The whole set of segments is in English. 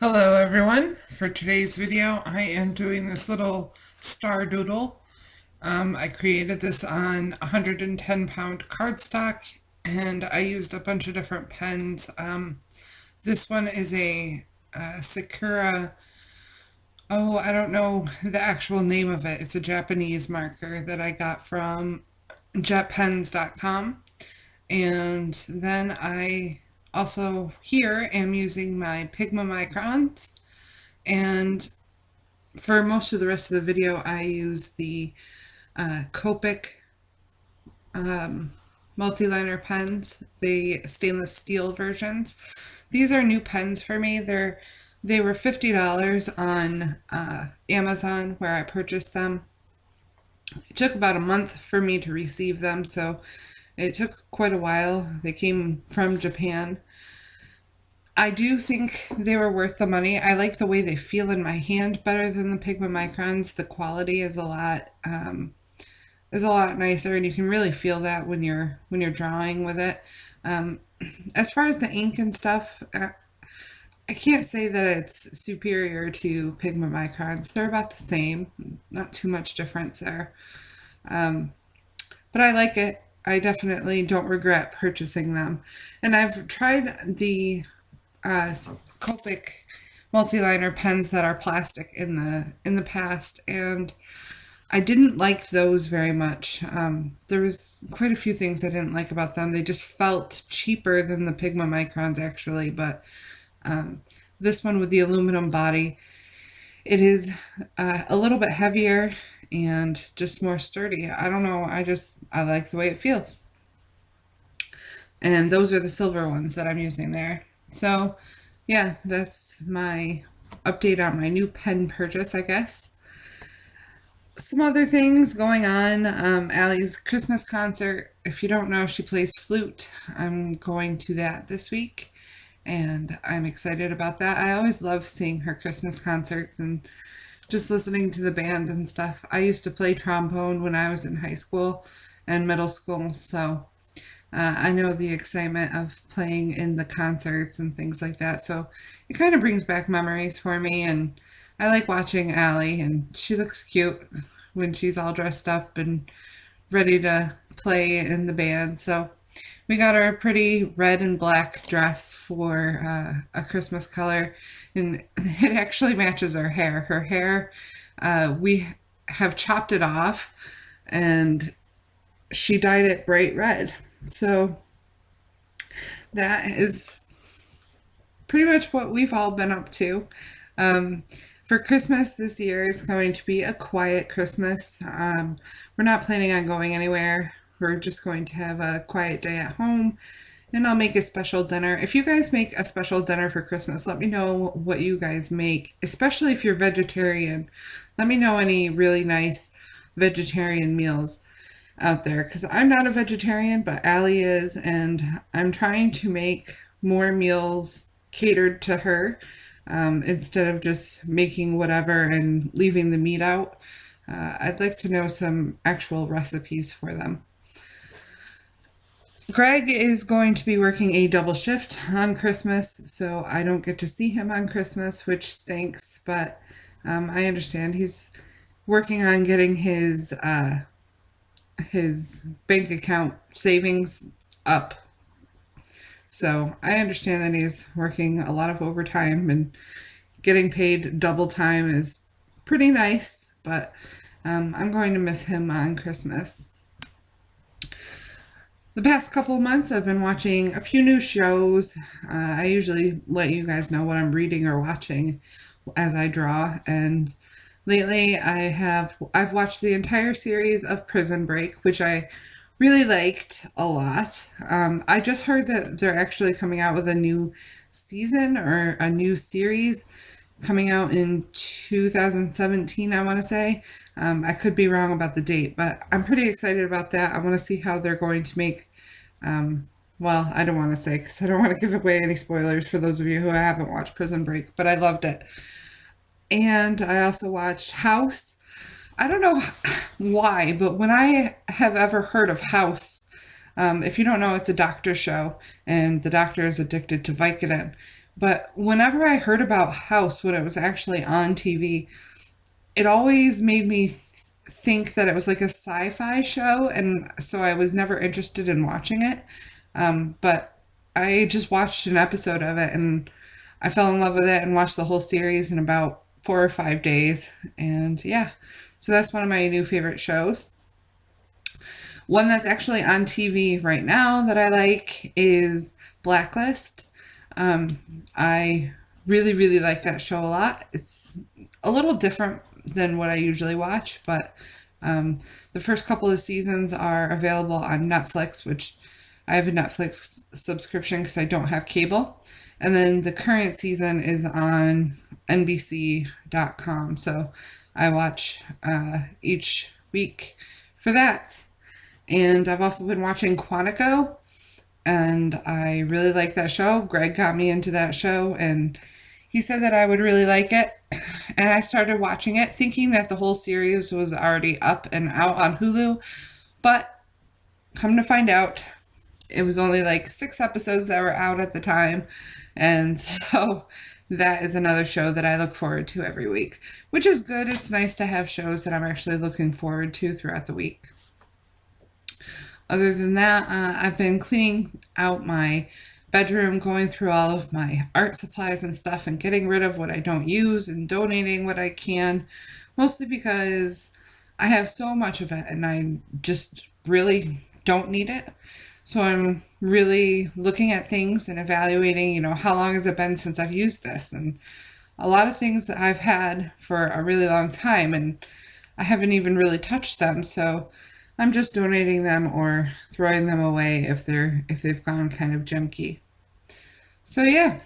Hello everyone. For today's video I am doing this little star doodle. I created this on 110-pound cardstock and I used a bunch of different pens. This one is a Sakura, oh I don't know the actual name of it. It's a Japanese marker that I got from jetpens.com. And then I also here am using my Pigma microns, and for most of the rest of the video I use the Copic multi-liner pens, the stainless steel versions. These are new pens for me. They were $50 on Amazon where I purchased them. It took about a month for me to receive them, so it took quite a while. They came from Japan. I do think they were worth the money. I like the way they feel in my hand better than the Pigma microns. The quality is a lot nicer, and you can really feel that when you're drawing with it. As far as the ink and stuff, I can't say that it's superior to Pigma microns. They're about the same, not too much difference there. But I like it. I definitely don't regret purchasing them. And I've tried the Copic multi-liner pens that are plastic in the past, and I didn't like those very much. There was quite a few things I didn't like about them. They just felt cheaper than the Pigma microns actually, but this one with the aluminum body, it is a little bit heavier and just more sturdy. I don't know, I like the way it feels. And those are the silver ones that I'm using there. So yeah, that's my update on my new pen purchase, I guess. Some other things going on. Allie's Christmas concert. If you don't know, she plays flute. I'm going to that this week, and I'm excited about that. I always love seeing her Christmas concerts and just listening to the band and stuff. I used to play trombone when I was in high school and middle school, so I know the excitement of playing in the concerts and things like that. So it kind of brings back memories for me, and I like watching Allie, and she looks cute when she's all dressed up and ready to play in the band. So we got her a pretty red and black dress for a Christmas color, and it actually matches her hair. Her hair, we have chopped it off, and she dyed it bright red. So that is pretty much what we've all been up to. For Christmas this year, it's going to be a quiet Christmas. We're not planning on going anywhere. We're just going to have a quiet day at home, and I'll make a special dinner. If you guys make a special dinner for Christmas, let me know what you guys make, especially if you're vegetarian. Let me know any really nice vegetarian meals out there, because I'm not a vegetarian, but Allie is, and I'm trying to make more meals catered to her instead of just making whatever and leaving the meat out. I'd like to know some actual recipes for them. Greg is going to be working a double shift on Christmas, so I don't get to see him on Christmas, which stinks, but I understand. He's working on getting his bank account savings up. So I understand that he's working a lot of overtime, and getting paid double time is pretty nice, but I'm going to miss him on Christmas. The past couple of months I've been watching a few new shows. I usually let you guys know what I'm reading or watching as I draw, and lately I've watched the entire series of Prison Break, which I really liked a lot. I just heard that they're actually coming out with a new season or a new series coming out in 2017, I want to say. I could be wrong about the date, but I'm pretty excited about that. I want to see how they're going to make, well, I don't want to say because I don't want to give away any spoilers for those of you who haven't watched Prison Break, but I loved it. And I also watched House. I don't know why, but when I have ever heard of House, if you don't know, it's a doctor show, and the doctor is addicted to Vicodin, But whenever I heard about House when it was actually on TV, it always made me think that it was like a sci-fi show, and so I was never interested in watching it. But I just watched an episode of it, and I fell in love with it and watched the whole series in about 4 or 5 days. And yeah, so that's one of my new favorite shows. One that's actually on TV right now that I like is Blacklist. I really, really like that show a lot. It's a little different than what I usually watch, but the first couple of seasons are available on Netflix, which I have a Netflix subscription because I don't have cable. And then the current season is on NBC.com. So I watch each week for that. And I've also been watching Quantico, and I really like that show. Greg got me into that show, and he said that I would really like it. And I started watching it thinking that the whole series was already up and out on Hulu. But come to find out, it was only like 6 episodes that were out at the time. And so that is another show that I look forward to every week, which is good. It's nice to have shows that I'm actually looking forward to throughout the week. Other than that, I've been cleaning out my bedroom, going through all of my art supplies and stuff and getting rid of what I don't use and donating what I can, mostly because I have so much of it and I just really don't need it. So I'm really looking at things and evaluating, how long has it been since I've used this? And a lot of things that I've had for a really long time and I haven't even really touched them. So I'm just donating them or throwing them away if they've gone kind of junky. So yeah,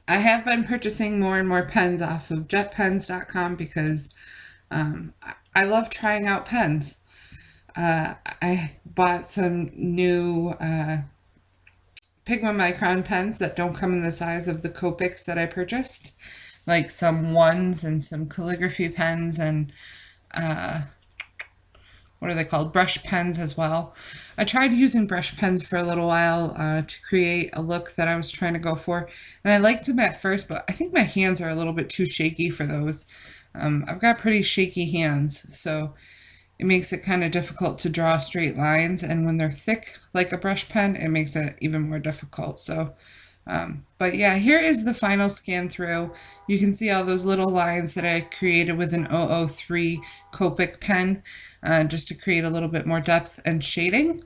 I have been purchasing more and more pens off of jetpens.com because I love trying out pens. I bought some new Pigma Micron pens that don't come in the size of the Copics that I purchased, like some ones and some calligraphy pens and what are they called? Brush pens as well. I tried using brush pens for a little while to create a look that I was trying to go for. And I liked them at first, but I think my hands are a little bit too shaky for those. I've got pretty shaky hands, so it makes it kind of difficult to draw straight lines. And when they're thick, like a brush pen, it makes it even more difficult. So, but yeah, here is the final scan through. You can see all those little lines that I created with an 003 Copic pen. Just to create a little bit more depth and shading.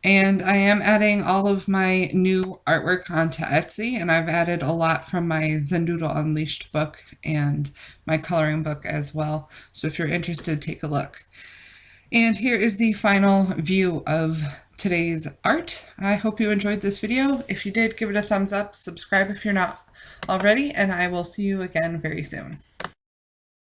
And I am adding all of my new artwork onto Etsy, and I've added a lot from my Zendoodle Unleashed book and my coloring book as well. So if you're interested, take a look. And here is the final view of today's art. I hope you enjoyed this video. If you did, give it a thumbs up, subscribe if you're not already, and I will see you again very soon.